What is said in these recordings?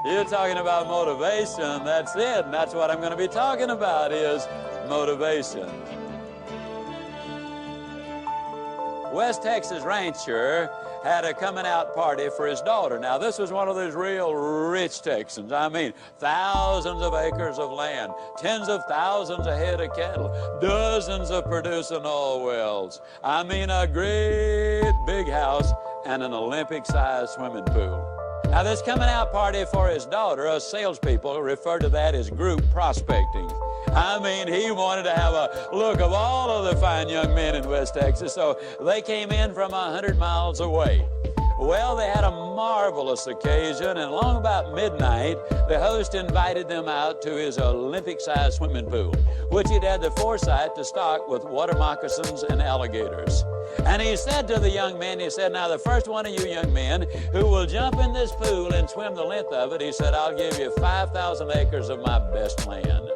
You're talking about motivation. That's it. And that's what I'm going to be talking about is motivation. West Texas rancher had a coming out party for his daughter. Now, this was one of those real rich Texans. I mean, thousands of acres of land, tens of thousands of head of cattle, dozens of producing oil wells. I mean, a great big house and an Olympic-sized swimming pool. Now, this coming out party for his daughter, us salespeople refer to that as group prospecting. I mean, he wanted to have a look of all of the fine young men in West Texas, so they came in from 100 miles away. Well, they had a marvelous occasion, and along about midnight, the host invited them out to his Olympic-sized swimming pool, which he'd had the foresight to stock with water moccasins and alligators. And he said to the young men, he said, now the first one of you young men who will jump in this pool and swim the length of it, he said, I'll give you 5,000 acres of my best land.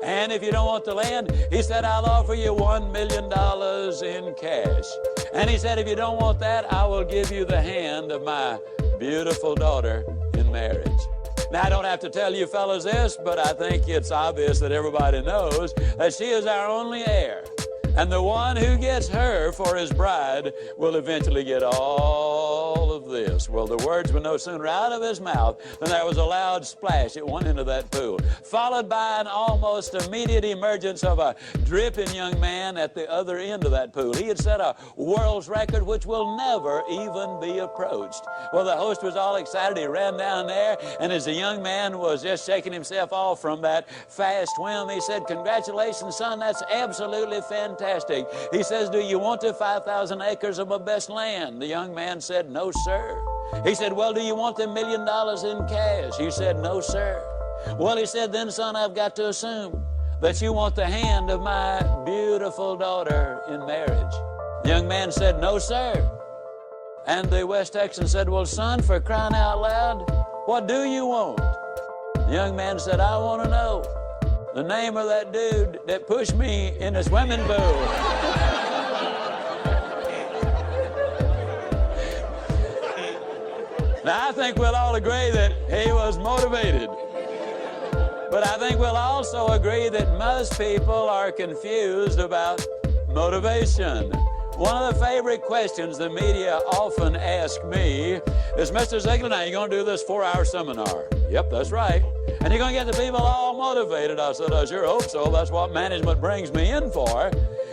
And if you don't want the land, he said, I'll offer you $1 million in cash. And he said, if you don't want that, I will give you the hand of my beautiful daughter in marriage. Now, I don't have to tell you fellas this, but I think it's obvious that everybody knows that she is our only heir. And the one who gets her for his bride will eventually get all of this. Well, the words were no sooner out of his mouth than there was a loud splash at one end of that pool, followed by an almost immediate emergence of a dripping young man at the other end of that pool. He had set a world's record which will never even be approached. Well, the host was all excited. He ran down there, and as the young man was just shaking himself off from that fast swim, he said, congratulations, son, that's absolutely fantastic. He says, do you want the 5,000 acres of my best land? The young man said, no, sir. He said, well, do you want the $1 million in cash? He said, no, sir. Well, he said, then, son, I've got to assume that you want the hand of my beautiful daughter in marriage. The young man said, no, sir. And the West Texan said, well, son, for crying out loud, what do you want? The young man said, I want to know the name of that dude that pushed me in the swimming pool. Now, I think we'll all agree that he was motivated. But I think we'll also agree that most people are confused about motivation. One of the favorite questions the media often ask me is, Mr. Ziglar, now you're going to do this 4-hour seminar. Yep, that's right. And you're going to get the people all motivated. I said, I sure hope so. That's what management brings me in for.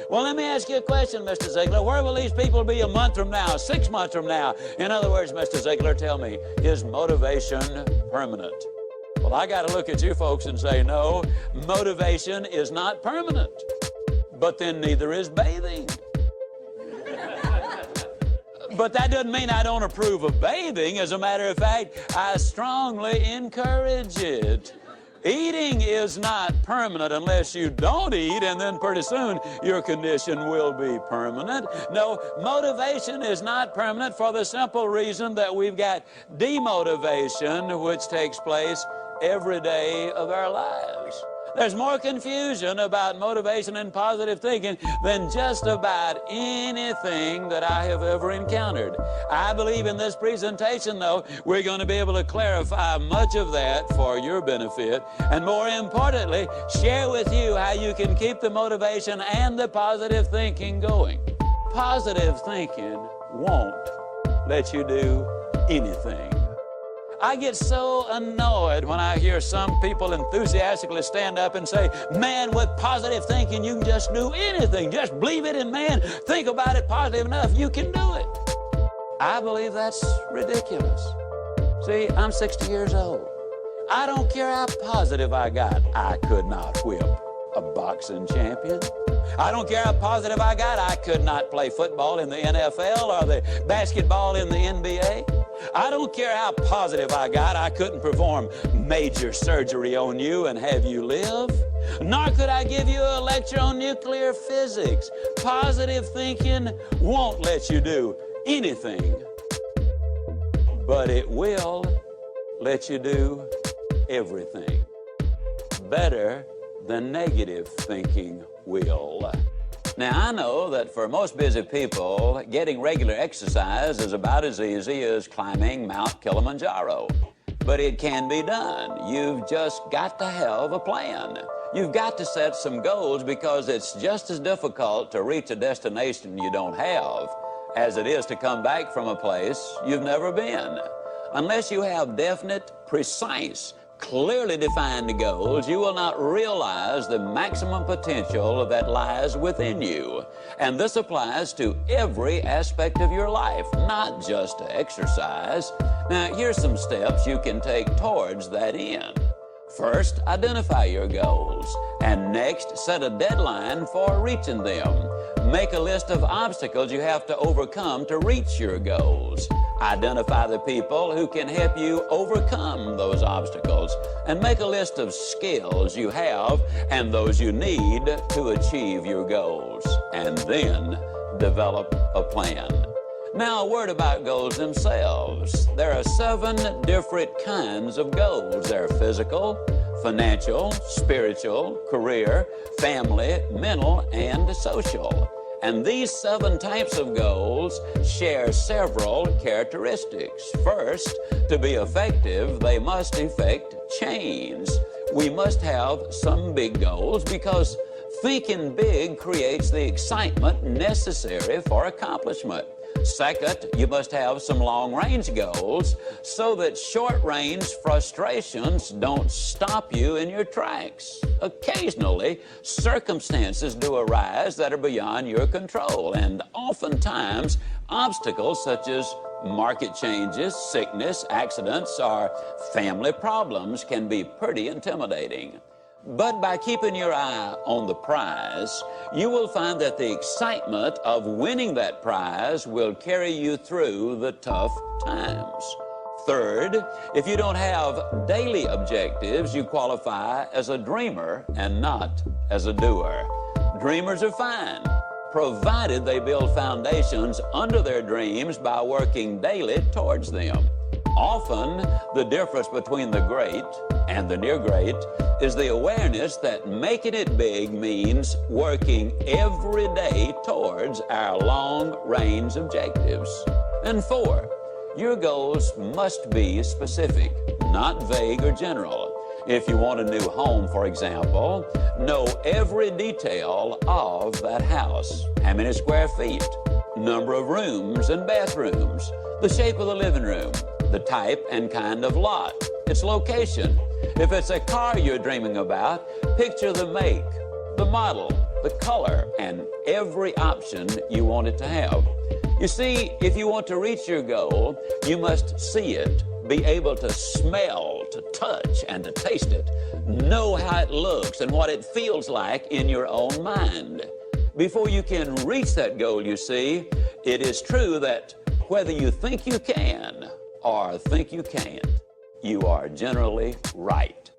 Well, let me ask you a question, Mr. Ziglar. Where will these people be a month from now, 6 months from now? In other words, Mr. Ziglar, tell me, is motivation permanent? Well, I got to look at you folks and say, no, motivation is not permanent. But then neither is bathing. But that doesn't mean I don't approve of bathing. As a matter of fact, I strongly encourage it. Eating is not permanent unless you don't eat, and then pretty soon your condition will be permanent. No, motivation is not permanent for the simple reason that we've got demotivation, which takes place every day of our lives. There's more confusion about motivation and positive thinking than just about anything that I have ever encountered. I believe in this presentation, though, we're going to be able to clarify much of that for your benefit, and more importantly, share with you how you can keep the motivation and the positive thinking going. Positive thinking won't let you do anything. I get so annoyed when I hear some people enthusiastically stand up and say, man, with positive thinking, you can just do anything. Just believe it, and man, think about it positive enough, you can do it. I believe that's ridiculous. See, I'm 60 years old. I don't care how positive I got. I could not whip a boxing champion. I don't care how positive I got. I could not play football in the NFL or the basketball in the NBA. I don't care how positive I got. I couldn't perform major surgery on you and have you live. Nor could I give you a lecture on nuclear physics. Positive thinking won't let you do anything, but it will let you do everything. Better than negative thinking will. Now, I know that for most busy people, getting regular exercise is about as easy as climbing Mount Kilimanjaro. but it can be done. You've just got to have a plan. You've got to set some goals, because it's just as difficult to reach a destination you don't have as it is to come back from a place you've never been. Unless you have definite, precise, clearly defined goals, you will not realize the maximum potential that lies within you. And this applies to every aspect of your life, not just to exercise. Now, here's some steps you can take towards that end. First, identify your goals, and next, set a deadline for reaching them. Make a list of obstacles you have to overcome to reach your goals. Identify the people who can help you overcome those obstacles, and make a list of skills you have and those you need to achieve your goals. And then develop a plan. Now, a word about goals themselves. There are 7 different kinds of goals. They're physical, financial, spiritual, career, family, mental, and social. And these 7 types of goals share several characteristics. First, to be effective, they must effect change. We must have some big goals, because thinking big creates the excitement necessary for accomplishment. Second, you must have some long-range goals so that short-range frustrations don't stop you in your tracks. Occasionally, circumstances do arise that are beyond your control, and oftentimes, obstacles such as market changes, sickness, accidents, or family problems can be pretty intimidating. But by keeping your eye on the prize, you will find that the excitement of winning that prize will carry you through the tough times. Third, if you don't have daily objectives, you qualify as a dreamer and not as a doer. Dreamers are fine, provided they build foundations under their dreams by working daily towards them. Often, the difference between the great and the near great is the awareness that making it big means working every day towards our long-range objectives. And 4, your goals must be specific, not vague or general. If you want a new home, for example, know every detail of that house. How many square feet, number of rooms and bathrooms, the shape of the living room, the type and kind of lot, its location. If it's a car you're dreaming about, picture the make, the model, the color, and every option you want it to have. You see, if you want to reach your goal, you must see it, be able to smell, to touch, and to taste it. Know how it looks and what it feels like in your own mind. Before you can reach that goal, you see, it is true that whether you think you can or think you can't, you are generally right.